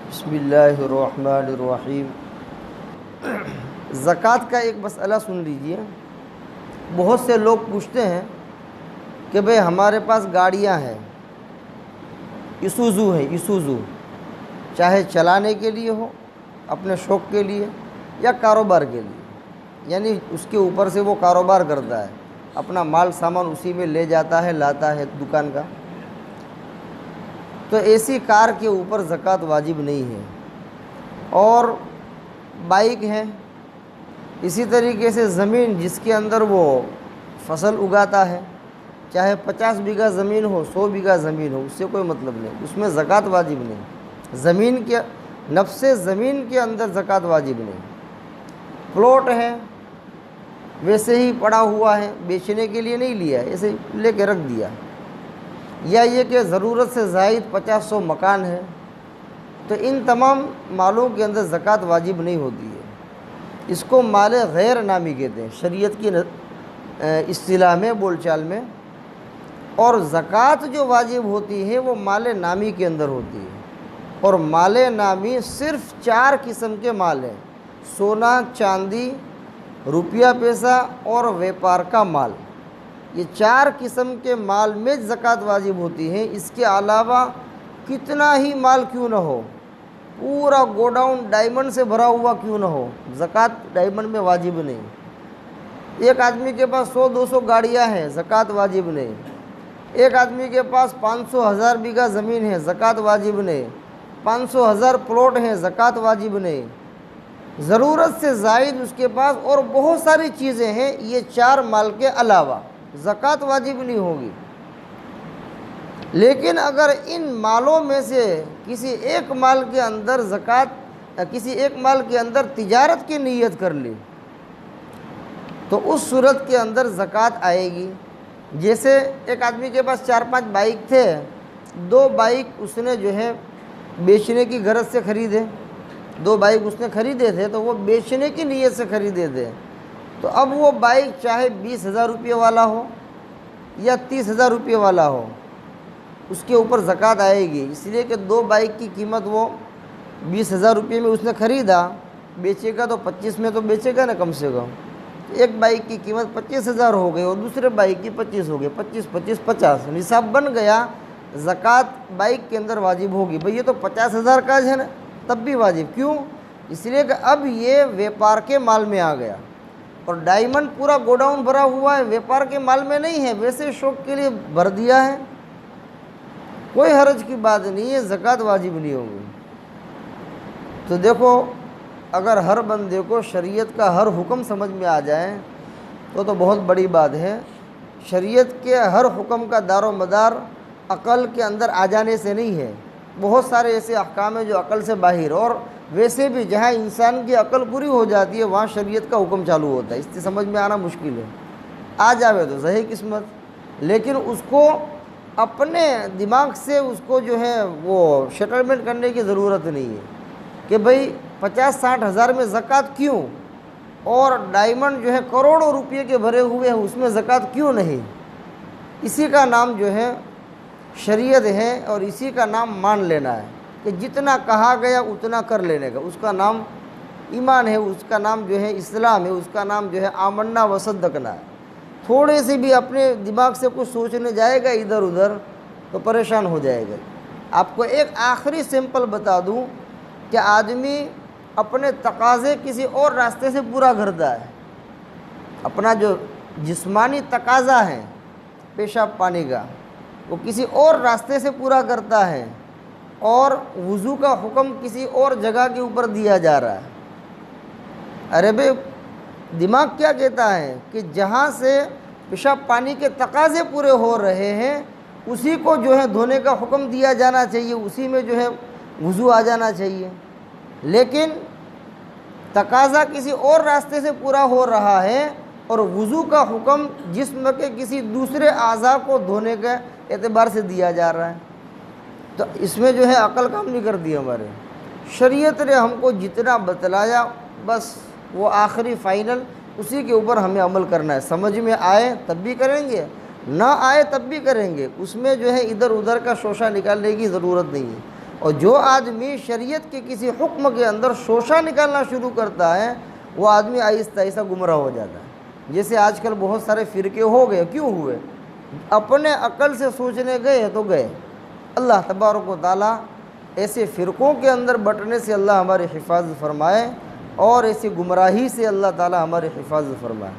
بسم اللہ الرحمن الرحیم۔ زکوٰۃ کا ایک مسئلہ سن لیجئے۔ بہت سے لوگ پوچھتے ہیں کہ بھئی ہمارے پاس گاڑیاں ہیں، ایسوزو ہے، ایسوزو، چاہے چلانے کے لیے ہو، اپنے شوق کے لیے یا کاروبار کے لیے، یعنی اس کے اوپر سے وہ کاروبار کرتا ہے، اپنا مال سامان اسی میں لے جاتا ہے، لاتا ہے دکان کا، تو ایسی کار کے اوپر زکوٰۃ واجب نہیں ہے۔ اور بائک ہے، اسی طریقے سے زمین جس کے اندر وہ فصل اگاتا ہے، چاہے 50 بیگھہ زمین ہو، 100 بیگھہ زمین ہو، اس سے کوئی مطلب نہیں، اس میں زکوٰۃ واجب نہیں۔ زمین کے نفس زمین کے اندر زکوٰۃ واجب نہیں۔ پلاٹ ہے، ویسے ہی پڑا ہوا ہے، بیچنے کے لیے نہیں لیا ہے، ایسے ہی لے کے رکھ دیا، یا یہ کہ ضرورت سے زائد 50-100 مکان ہے، تو ان تمام مالوں کے اندر زکوٰۃ واجب نہیں ہوتی ہے۔ اس کو مال غیر نامی کہتے ہیں شریعت کی اصطلاح میں، بول چال میں۔ اور زکوٰۃ جو واجب ہوتی ہے وہ مال نامی کے اندر ہوتی ہے، اور مال نامی صرف 4 قسم کے مال ہیں: سونا، چاندی، روپیہ پیسہ اور ویپار کا مال۔ یہ 4 قسم کے مال میں زکوٰۃ واجب ہوتی ہے۔ اس کے علاوہ کتنا ہی مال کیوں نہ ہو، پورا گوڈاؤن ڈائمنڈ سے بھرا ہوا کیوں نہ ہو، زکوٰۃ ڈائمنڈ میں واجب نہیں۔ ایک آدمی کے پاس 100-200 گاڑیاں ہیں، زکوٰۃ واجب نہیں۔ ایک آدمی کے پاس 500,000 بیگھہ زمین ہے، زکوٰۃ واجب نہیں۔ 500,000 پلاٹ ہیں، زکوٰۃ واجب نہیں۔ ضرورت سے زائد اس کے پاس اور بہت ساری چیزیں ہیں، یہ 4 مال کے علاوہ زکوٰۃ واجب نہیں ہوگی۔ لیکن اگر ان مالوں میں سے کسی ایک مال کے اندر کسی ایک مال کے اندر تجارت کی نیت کر لی تو اس صورت کے اندر زکوٰۃ آئے گی۔ جیسے ایک آدمی کے پاس 4-5 بائک تھے، 2 بائک اس نے جو ہے بیچنے کی غرض سے خریدے، 2 بائک اس نے خریدے تھے تو وہ بیچنے کی نیت سے خریدے تھے، تو اب وہ بائک چاہے 20,000 روپے والا ہو یا 30,000 روپے والا ہو، اس کے اوپر زکوٰۃ آئے گی، اس لیے کہ 2 بائک کی قیمت وہ 20,000 روپے میں اس نے خریدا، بیچے گا تو 25 میں تو بیچے گا نا کم سے کم۔ ایک بائک کی قیمت 25,000 ہو گئی اور دوسرے بائک کی 25 ہو گئی، 25 50 نصاب بن گیا، زکوٰۃ بائک کے اندر واجب ہوگی۔ بھئی یہ تو 50,000 کا ہے نا، تب بھی واجب، کیوں؟ اس لیے کہ اب یہ ویپار کے مال میں آ گیا، اور ڈائمنڈ پورا گوڈاؤن بھرا ہوا ہے، ویپار کے مال میں نہیں ہے، ویسے شوق کے لیے بھر دیا ہے، کوئی حرج کی بات نہیں ہے، زکوٰۃ واجب نہیں ہوگی۔ تو دیکھو، اگر ہر بندے کو شریعت کا ہر حکم سمجھ میں آ جائے تو بہت بڑی بات ہے۔ شریعت کے ہر حکم کا دار و مدار عقل کے اندر آ جانے سے نہیں ہے، بہت سارے ایسے احکام ہیں جو عقل سے باہر، اور ویسے بھی جہاں انسان کی عقل پوری ہو جاتی ہے وہاں شریعت کا حکم چالو ہوتا ہے، اس سے سمجھ میں آنا مشکل ہے۔ آ جاوے تو صحیح قسمت، لیکن اس کو اپنے دماغ سے اس کو جو ہے وہ سیٹلمنٹ کرنے کی ضرورت نہیں ہے کہ بھئی 50-60 ہزار میں زکوٰۃ کیوں، اور ڈائمنڈ جو ہے کروڑوں روپے کے بھرے ہوئے ہیں اس میں زکوٰۃ کیوں نہیں۔ اسی کا نام جو ہے شریعت ہے، اور اسی کا نام مان لینا ہے کہ جتنا کہا گیا اتنا کر لینے کا، اس کا نام ایمان ہے، اس کا نام جو ہے اسلام ہے، اس کا نام جو ہے آمنا و صدقنا ہے۔ تھوڑے سے بھی اپنے دماغ سے کچھ سوچنے جائے گا ادھر ادھر تو پریشان ہو جائے گا۔ آپ کو ایک آخری سمپل بتا دوں کہ آدمی اپنے تقاضے کسی اور راستے سے پورا کرتا ہے، اپنا جو جسمانی تقاضا ہے پیشاب پانی کا وہ کسی اور راستے سے پورا کرتا ہے، اور وضو کا حکم کسی اور جگہ کے اوپر دیا جا رہا ہے۔ ارے بھئی دماغ کیا کہتا ہے کہ جہاں سے پیشاب پانی کے تقاضے پورے ہو رہے ہیں اسی کو جو ہے دھونے کا حکم دیا جانا چاہیے، اسی میں جو ہے وضو آ جانا چاہیے، لیکن تقاضا کسی اور راستے سے پورا ہو رہا ہے اور وضو کا حکم جسم کے کسی دوسرے اعضاء کو دھونے کے اعتبار سے دیا جا رہا ہے، تو اس میں جو ہے عقل کام نہیں کرتی ہمارے۔ شریعت نے ہم کو جتنا بتلایا بس وہ آخری فائنل، اسی کے اوپر ہمیں عمل کرنا ہے، سمجھ میں آئے تب بھی کریں گے، نہ آئے تب بھی کریں گے، اس میں جو ہے ادھر ادھر کا شوشہ نکالنے کی ضرورت نہیں ہے۔ اور جو آدمی شریعت کے کسی حکم کے اندر شوشہ نکالنا شروع کرتا ہے وہ آدمی آہستہ آہستہ گمراہ ہو جاتا ہے۔ جیسے آج کل بہت سارے فرقے ہو گئے، کیوں ہوئے؟ اپنے عقل سے سوچنے گئے تو گئے۔ اللہ تبارک و تعالیٰ ایسے فرقوں کے اندر بٹنے سے اللہ ہماری حفاظت فرمائے، اور ایسی گمراہی سے اللہ تعالیٰ ہماری حفاظت فرمائے۔